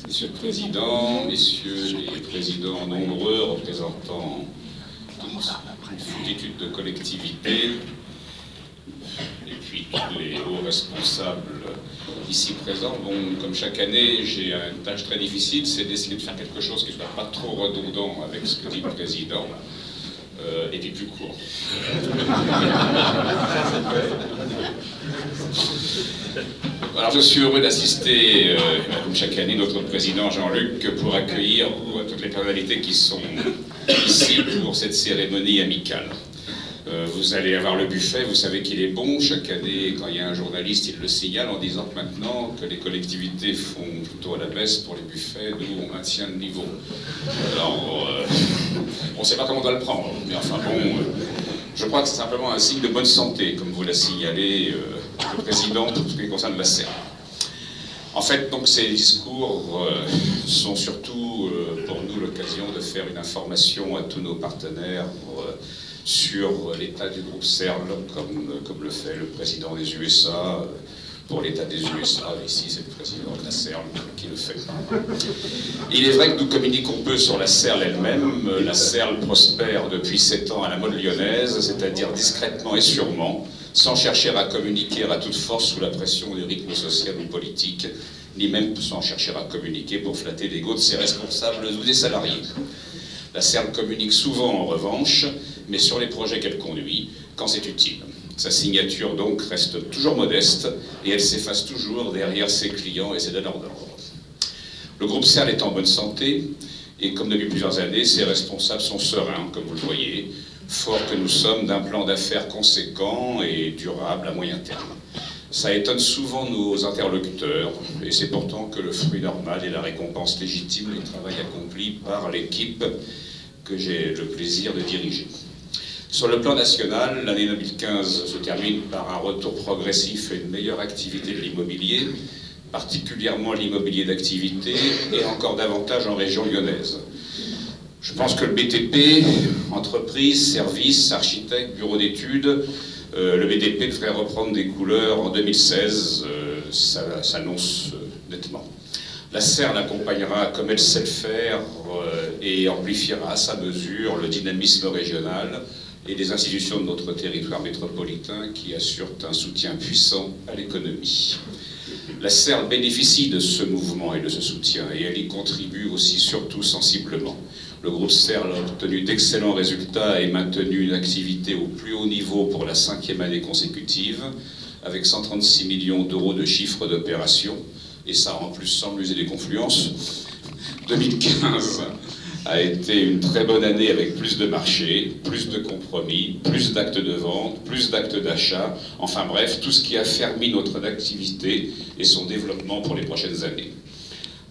Monsieur le Président, Messieurs les Présidents nombreux, représentants d'une multitude de collectivités, et puis tous les hauts responsables ici présents. Bon, comme chaque année, j'ai une tâche très difficile, c'est d'essayer de faire quelque chose qui ne soit pas trop redondant avec ce que dit le Président, et puis plus court. Alors je suis heureux d'assister, comme chaque année, notre président Jean-Luc pour accueillir toutes les personnalités qui sont ici pour cette cérémonie amicale. Vous allez avoir le buffet, vous savez qu'il est bon. Chaque année, quand il y a un journaliste, il le signale en disant que maintenant que les collectivités font plutôt à la baisse pour les buffets, nous on maintient le niveau. Alors, on ne sait pas comment on doit le prendre, mais enfin bon, je crois que c'est simplement un signe de bonne santé, comme vous l'a signalé le Président pour ce qui concerne la CERN. En fait, donc, ces discours sont surtout pour nous l'occasion de faire une information à tous nos partenaires sur l'état du groupe CERN, comme le fait le président des USA, pour l'état des USA. Ici, c'est le président de la CERN qui le fait. Il est vrai que nous communiquons peu sur la CERN elle-même. La CERN prospère depuis 7 ans à la mode lyonnaise, c'est-à-dire discrètement et sûrement, sans chercher à communiquer à toute force sous la pression du rythme social ou politique, ni même sans chercher à communiquer pour flatter l'ego de ses responsables ou des salariés. La CERN communique souvent en revanche, mais sur les projets qu'elle conduit, quand c'est utile. Sa signature donc reste toujours modeste, et elle s'efface toujours derrière ses clients et ses donneurs d'ordre. Le groupe CERN est en bonne santé, et comme depuis plusieurs années, ses responsables sont sereins, comme vous le voyez, forts que nous sommes d'un plan d'affaires conséquent et durable à moyen terme. Ça étonne souvent nos interlocuteurs, et c'est pourtant que le fruit normal et la récompense légitime du travail accompli par l'équipe que j'ai le plaisir de diriger. Sur le plan national, l'année 2015 se termine par un retour progressif et une meilleure activité de l'immobilier, particulièrement l'immobilier d'activité, et encore davantage en région lyonnaise. Je pense que le BTP, entreprise, services, architectes, bureaux d'études, le BTP devrait reprendre des couleurs en 2016, ça s'annonce nettement. La CERN accompagnera comme elle sait le faire et amplifiera à sa mesure le dynamisme régional et les institutions de notre territoire métropolitain qui assurent un soutien puissant à l'économie. La CERN bénéficie de ce mouvement et de ce soutien, et elle y contribue aussi surtout sensiblement. Le groupe CERN a obtenu d'excellents résultats et maintenu une activité au plus haut niveau pour la 5e année consécutive, avec 136 millions d'euros de chiffre d'opération, et ça en plus sans musée des confluences. 2015 a été une très bonne année avec plus de marchés, plus de compromis, plus d'actes de vente, plus d'actes d'achat, enfin bref, tout ce qui a fermi notre activité et son développement pour les prochaines années.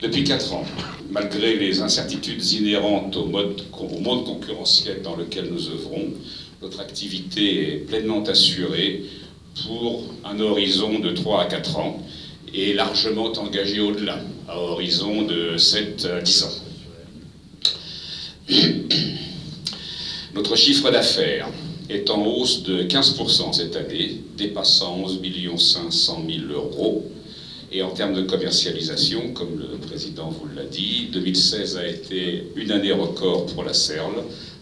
Depuis 4 ans, malgré les incertitudes inhérentes au monde concurrentiel dans lequel nous œuvrons, notre activité est pleinement assurée pour un horizon de 3 à 4 ans et largement engagée au-delà, à horizon de 7 à 10 ans. Notre chiffre d'affaires est en hausse de 15% cette année, dépassant 11 500 000 euros. Et en termes de commercialisation, comme le Président vous l'a dit, 2016 a été une année record pour la CERN,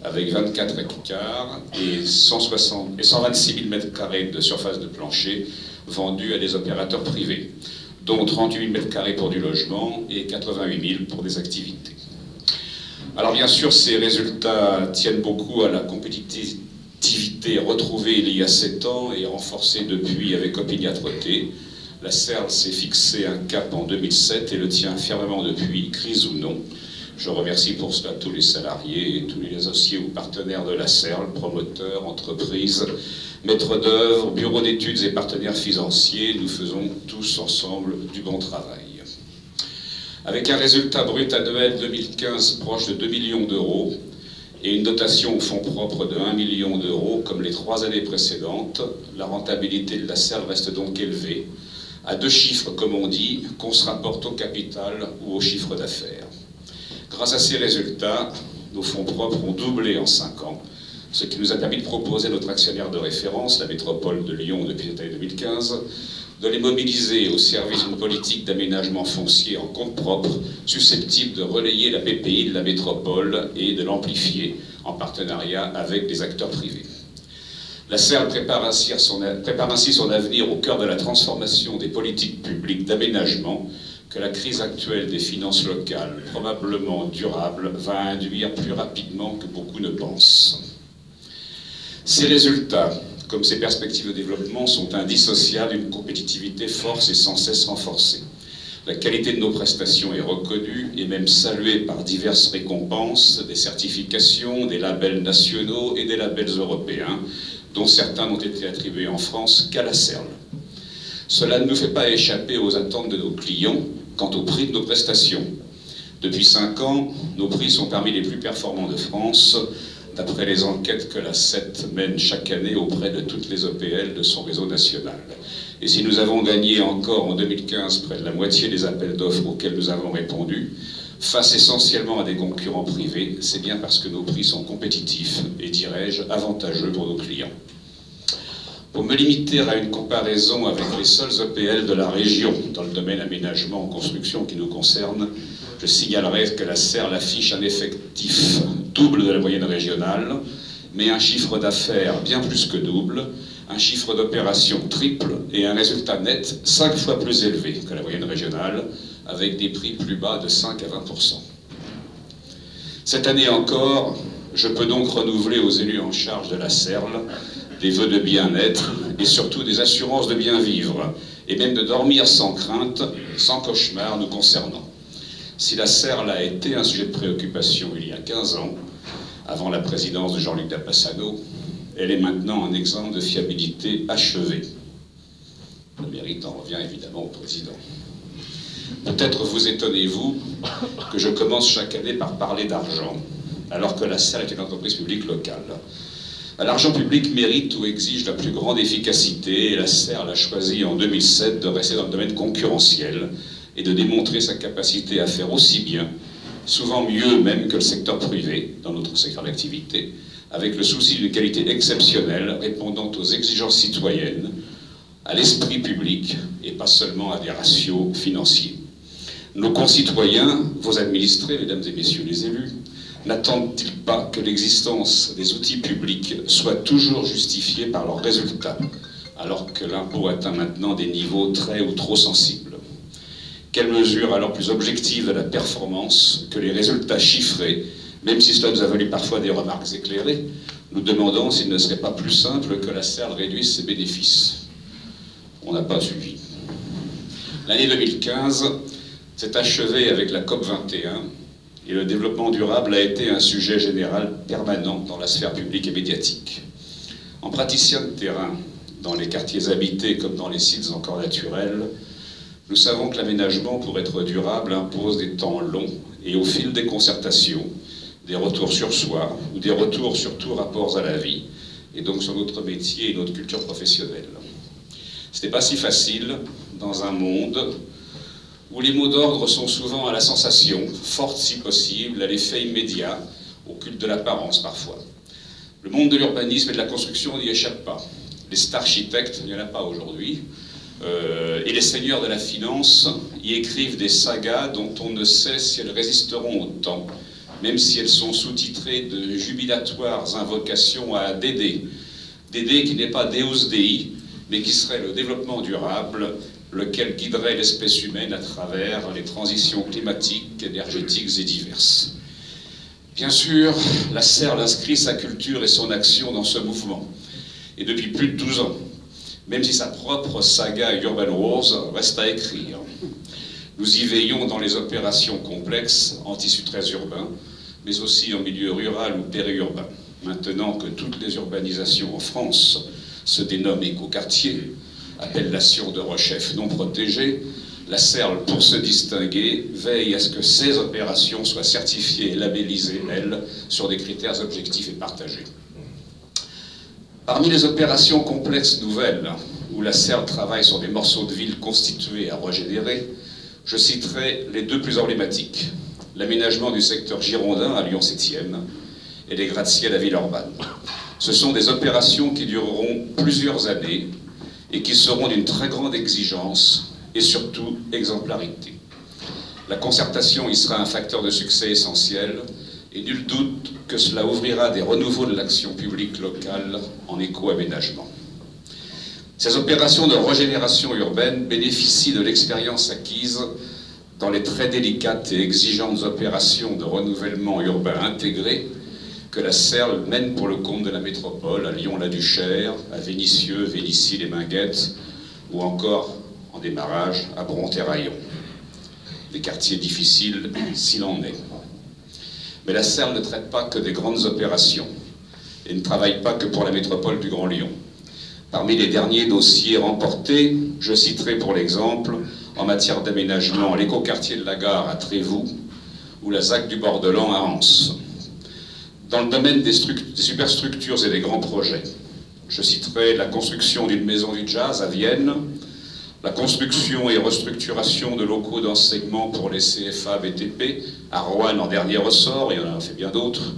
avec 24 hectares et 126 000 m² de surface de plancher vendus à des opérateurs privés, dont 38 000 m² pour du logement et 88 000 pour des activités. Alors bien sûr, ces résultats tiennent beaucoup à la compétitivité retrouvée il y a 7 ans et renforcée depuis avec opiniâtreté. La CERN s'est fixé un cap en 2007 et le tient fermement depuis, crise ou non. Je remercie pour cela tous les salariés et tous les associés ou partenaires de la CERN, promoteurs, entreprises, maîtres d'œuvre, bureaux d'études et partenaires financiers. Nous faisons tous ensemble du bon travail. Avec un résultat brut annuel 2015 proche de 2 millions d'euros et une dotation au fonds propre de 1 million d'euros comme les 3 années précédentes, la rentabilité de la CERN reste donc élevée, à 2 chiffres comme on dit, qu'on se rapporte au capital ou au chiffre d'affaires. Grâce à ces résultats, nos fonds propres ont doublé en 5 ans, ce qui nous a permis de proposer à notre actionnaire de référence, la métropole de Lyon depuis cette année 2015, de les mobiliser au service d'une politique d'aménagement foncier en compte propre, susceptible de relayer la BPI de la métropole et de l'amplifier en partenariat avec des acteurs privés. La CERL prépare ainsi son avenir au cœur de la transformation des politiques publiques d'aménagement que la crise actuelle des finances locales, probablement durable, va induire plus rapidement que beaucoup ne pensent. Ces résultats, comme ces perspectives de développement, sont indissociables d'une compétitivité forte et sans cesse renforcée. La qualité de nos prestations est reconnue et même saluée par diverses récompenses, des certifications, des labels nationaux et des labels européens, dont certains n'ont été attribués en France qu'à la CERL. Cela ne nous fait pas échapper aux attentes de nos clients quant au prix de nos prestations. Depuis 5 ans, nos prix sont parmi les plus performants de France, d'après les enquêtes que la CET mène chaque année auprès de toutes les OPL de son réseau national. Et si nous avons gagné encore en 2015 près de la moitié des appels d'offres auxquels nous avons répondu, face essentiellement à des concurrents privés, c'est bien parce que nos prix sont compétitifs et, dirais-je, avantageux pour nos clients. Pour me limiter à une comparaison avec les seuls EPL de la région dans le domaine aménagement en construction qui nous concerne, je signalerai que la CERL affiche un effectif double de la moyenne régionale, mais un chiffre d'affaires bien plus que double, un chiffre d'opération triple et un résultat net 5 fois plus élevé que la moyenne régionale, avec des prix plus bas de 5 à 20%. Cette année encore, je peux donc renouveler aux élus en charge de la CERL des vœux de bien-être et surtout des assurances de bien vivre, et même de dormir sans crainte, sans cauchemar nous concernant. Si la CERL a été un sujet de préoccupation il y a 15 ans, avant la présidence de Jean-Luc Dapassano, elle est maintenant un exemple de fiabilité achevée. Le mérite en revient évidemment au président. Peut-être vous étonnez-vous que je commence chaque année par parler d'argent, alors que la CERL est une entreprise publique locale. L'argent public mérite ou exige la plus grande efficacité, et la CERL a choisi en 2007 de rester dans le domaine concurrentiel et de démontrer sa capacité à faire aussi bien, souvent mieux même que le secteur privé, dans notre secteur d'activité, avec le souci d'une qualité exceptionnelle, répondant aux exigences citoyennes, à l'esprit public, et pas seulement à des ratios financiers. Nos concitoyens, vos administrés, mesdames et messieurs les élus, n'attendent-ils pas que l'existence des outils publics soit toujours justifiée par leurs résultats, alors que l'impôt atteint maintenant des niveaux très ou trop sensibles? Quelle mesure alors plus objective de la performance que les résultats chiffrés, même si cela nous a valu parfois des remarques éclairées, nous demandons s'il ne serait pas plus simple que la CERL réduise ses bénéfices. On n'a pas suivi. L'année 2015 s'est achevée avec la COP 21, et le développement durable a été un sujet général permanent dans la sphère publique et médiatique. En praticien de terrain, dans les quartiers habités comme dans les sites encore naturels, nous savons que l'aménagement, pour être durable, impose des temps longs et au fil des concertations, des retours sur soi ou des retours sur tout rapport à la vie, et donc sur notre métier et notre culture professionnelle. Ce n'est pas si facile dans un monde où les mots d'ordre sont souvent à la sensation, forte si possible, à l'effet immédiat, au culte de l'apparence parfois. Le monde de l'urbanisme et de la construction n'y échappe pas. Les star-architectes, il n'y en a pas aujourd'hui, et les seigneurs de la finance y écrivent des sagas dont on ne sait si elles résisteront au temps, même si elles sont sous-titrées de jubilatoires invocations à Dédé. Dédé qui n'est pas Deus Dei, mais qui serait le développement durable, lequel guiderait l'espèce humaine à travers les transitions climatiques, énergétiques et diverses. Bien sûr, la CERL inscrit sa culture et son action dans ce mouvement, et depuis plus de 12 ans, même si sa propre saga Urban Wars reste à écrire. Nous y veillons dans les opérations complexes, en tissu très urbain, mais aussi en milieu rural ou périurbain. Maintenant que toutes les urbanisations en France se dénomment écoquartiers, appellation de rechef non protégée, la CERL, pour se distinguer, veille à ce que ces opérations soient certifiées et labellisées, elles, sur des critères objectifs et partagés. Parmi les opérations complexes nouvelles, où la CERL travaille sur des morceaux de ville constitués à régénérer, je citerai les deux plus emblématiques, l'aménagement du secteur girondin à Lyon 7e et les gratte-ciel à Villeurbanne. Ce sont des opérations qui dureront plusieurs années et qui seront d'une très grande exigence et surtout exemplarité. La concertation y sera un facteur de succès essentiel et nul doute que cela ouvrira des renouveaux de l'action publique locale en éco-aménagement. Ces opérations de régénération urbaine bénéficient de l'expérience acquise dans les très délicates et exigeantes opérations de renouvellement urbain intégré que la Serle mène pour le compte de la métropole, à Lyon-la-Duchère, à Vénissieux, Vélizy-les-Minguettes, ou encore, en démarrage, à Bron-Terraillon. Des quartiers difficiles, s'il en est. Mais la Serle ne traite pas que des grandes opérations, et ne travaille pas que pour la métropole du Grand Lyon. Parmi les derniers dossiers remportés, je citerai pour l'exemple, en matière d'aménagement, l'écoquartier de la Gare à Trévoux, ou la ZAC du Bordelan à Anse. Dans le domaine des superstructures et des grands projets, je citerai la construction d'une maison du jazz à Vienne, la construction et restructuration de locaux d'enseignement pour les CFA BTP à Roanne en dernier ressort, et on en a fait bien d'autres,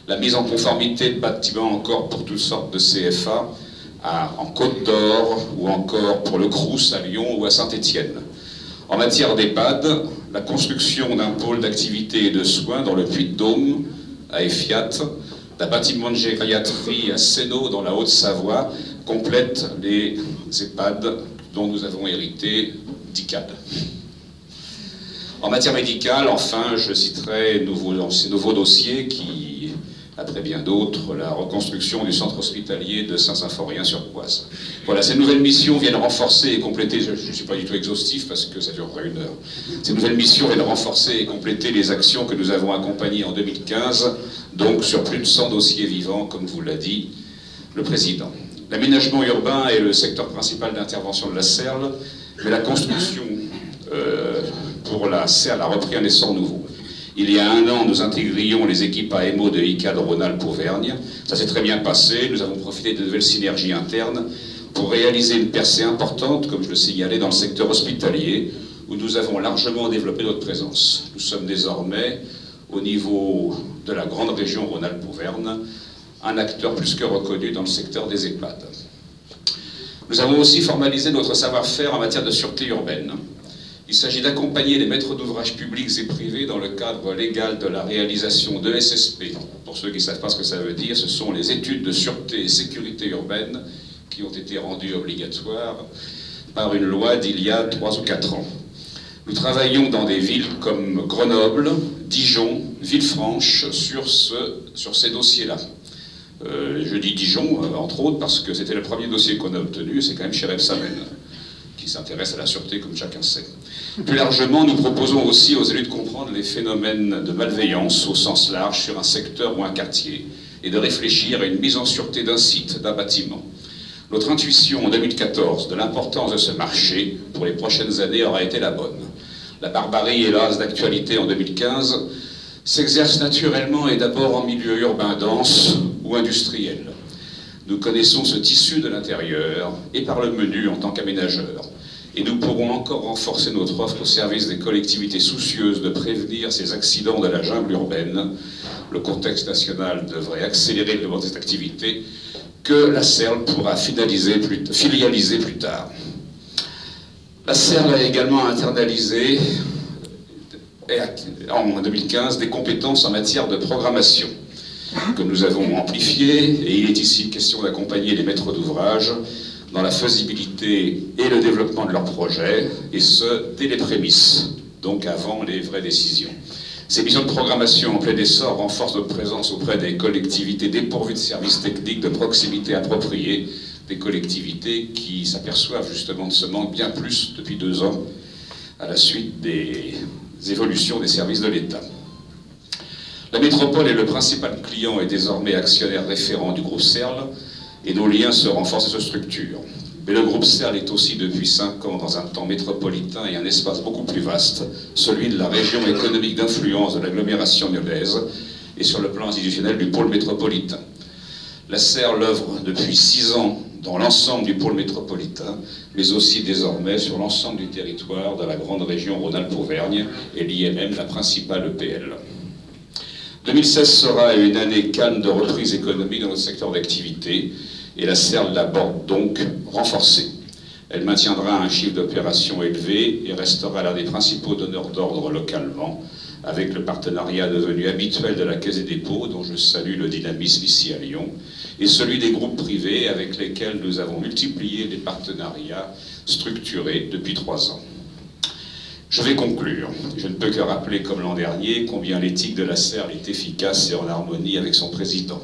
la mise en conformité de bâtiments encore pour toutes sortes de CFA en Côte d'Or ou encore pour le Crous à Lyon ou à Saint-Étienne. En matière d'EHPAD, la construction d'un pôle d'activité et de soins dans le Puy-de-Dôme à Effiat, d'un bâtiment de gériatrie à Sénaux dans la Haute-Savoie complète les EHPAD dont nous avons hérité d'ICAD. En matière médicale, enfin, je citerai ces nouveaux dossiers qui, après bien d'autres, la reconstruction du centre hospitalier de Saint-Symphorien-sur-Coise. Voilà, ces nouvelles missions viennent renforcer et compléter, je ne suis pas du tout exhaustif parce que ça durerait 1 heure, ces nouvelles missions viennent renforcer et compléter les actions que nous avons accompagnées en 2015, donc sur plus de 100 dossiers vivants, comme vous l'a dit le Président. L'aménagement urbain est le secteur principal d'intervention de la Serle, mais la construction pour la Serle a repris un essor nouveau. Il y a 1 an, nous intégrions les équipes AMO de ICAD Rhône-Alpes-Auvergne. Ça s'est très bien passé. Nous avons profité de nouvelles synergies internes pour réaliser une percée importante, comme je le signalais, dans le secteur hospitalier, où nous avons largement développé notre présence. Nous sommes désormais, au niveau de la grande région Rhône-Alpes-Auvergne, un acteur plus que reconnu dans le secteur des EHPAD. Nous avons aussi formalisé notre savoir-faire en matière de sûreté urbaine. Il s'agit d'accompagner les maîtres d'ouvrage publics et privés dans le cadre légal de la réalisation de SSP. Pour ceux qui ne savent pas ce que ça veut dire, ce sont les études de sûreté et sécurité urbaine qui ont été rendues obligatoires par une loi d'il y a 3 ou 4 ans. Nous travaillons dans des villes comme Grenoble, Dijon, Villefranche sur ces dossiers-là. Je dis Dijon, entre autres, parce que c'était le premier dossier qu'on a obtenu, c'est quand même chez Rebsamen, qui s'intéresse à la sûreté, comme chacun sait. Plus largement, nous proposons aussi aux élus de comprendre les phénomènes de malveillance au sens large sur un secteur ou un quartier, et de réfléchir à une mise en sûreté d'un site, d'un bâtiment. Notre intuition en 2014 de l'importance de ce marché pour les prochaines années aura été la bonne. La barbarie, hélas, d'actualité en 2015, s'exerce naturellement et d'abord en milieu urbain dense ou industriel. Nous connaissons ce tissu de l'intérieur et par le menu en tant qu'aménageurs. Et nous pourrons encore renforcer notre offre au service des collectivités soucieuses de prévenir ces accidents de la jungle urbaine. Le contexte national devrait accélérer le développement de cette activité que la Serle pourra filialiser plus tard. La Serle a également internalisé en 2015 des compétences en matière de programmation que nous avons amplifiées, et il est ici question d'accompagner les maîtres d'ouvrage dans la faisabilité et le développement de leurs projets, et ce, dès les prémices, donc avant les vraies décisions. Ces missions de programmation en plein essor renforcent notre présence auprès des collectivités dépourvues de services techniques de proximité appropriés, des collectivités qui s'aperçoivent justement de ce manque bien plus depuis 2 ans, à la suite des évolutions des services de l'État. La métropole est le principal client et désormais actionnaire référent du groupe Serle, et nos liens se renforcent et se structurent. Mais le groupe Serle est aussi depuis 5 ans dans un temps métropolitain et un espace beaucoup plus vaste, celui de la région économique d'influence de l'agglomération lyonnaise et sur le plan institutionnel du pôle métropolitain. La Serle œuvre depuis 6 ans dans l'ensemble du pôle métropolitain, mais aussi désormais sur l'ensemble du territoire de la grande région Rhône-Alpes-Auvergne et l'IMM, la principale EPL. 2016 sera une année calme de reprise économique dans notre secteur d'activité, et la Serle l'aborde donc renforcée. Elle maintiendra un chiffre d'opération élevé et restera l'un des principaux donneurs d'ordre localement, avec le partenariat devenu habituel de la Caisse des dépôts, dont je salue le dynamisme ici à Lyon, et celui des groupes privés avec lesquels nous avons multiplié les partenariats structurés depuis 3 ans. Je vais conclure. Je ne peux que rappeler, comme l'an dernier, combien l'éthique de la CERL est efficace et en harmonie avec son président.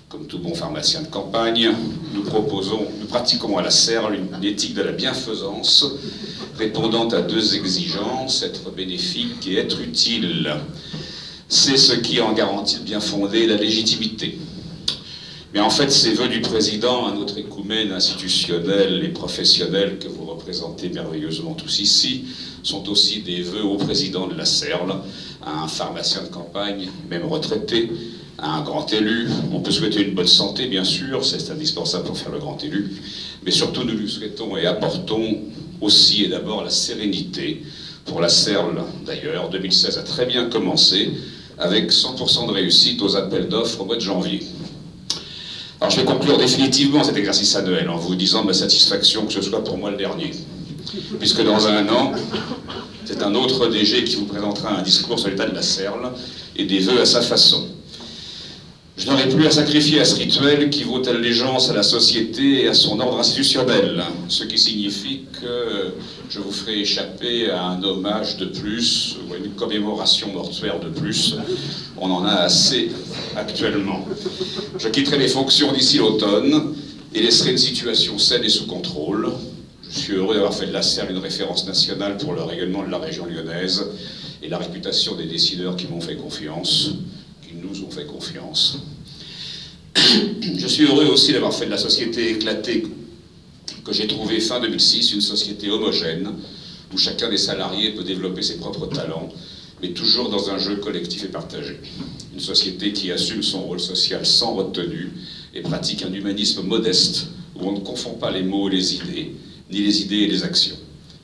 Comme tout bon pharmacien de campagne, nous pratiquons à la CERL une éthique de la bienfaisance, répondant à 2 exigences, être bénéfique et être utile. C'est ce qui en garantit le bien fondé la légitimité. Mais en fait, ces vœux du président à notre écoumène institutionnel et professionnel que vous représentez merveilleusement tous ici, sont aussi des vœux au président de la CERL, à un pharmacien de campagne, même retraité, à un grand élu. On peut souhaiter une bonne santé, bien sûr, c'est indispensable pour faire le grand élu, mais surtout nous lui souhaitons et apportons aussi et d'abord la sérénité. Pour la CERL, d'ailleurs, 2016 a très bien commencé, avec 100% de réussite aux appels d'offres au mois de janvier. Alors je vais conclure définitivement cet exercice annuel en vous disant ma satisfaction que ce soit pour moi le dernier. Puisque dans 1 an, c'est un autre DG qui vous présentera un discours sur l'état de la CERL et des vœux à sa façon. Je n'aurai plus à sacrifier à ce rituel qui vaut allégeance à la société et à son ordre institutionnel, ce qui signifie que je vous ferai échapper à un hommage de plus ou à une commémoration mortuaire de plus. On en a assez actuellement. Je quitterai les fonctions d'ici l'automne et laisserai une situation saine et sous contrôle. Je suis heureux d'avoir fait de la CERL une référence nationale pour le rayonnement de la région lyonnaise et la réputation des décideurs qui m'ont fait confiance, qui nous ont fait confiance. Je suis heureux aussi d'avoir fait de la société éclatée que j'ai trouvée fin 2006 une société homogène où chacun des salariés peut développer ses propres talents, mais toujours dans un jeu collectif et partagé. Une société qui assume son rôle social sans retenue et pratique un humanisme modeste où on ne confond pas les mots et les idées, ni les idées et les actions.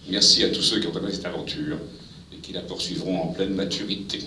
Merci à tous ceux qui ont accompagné cette aventure et qui la poursuivront en pleine maturité.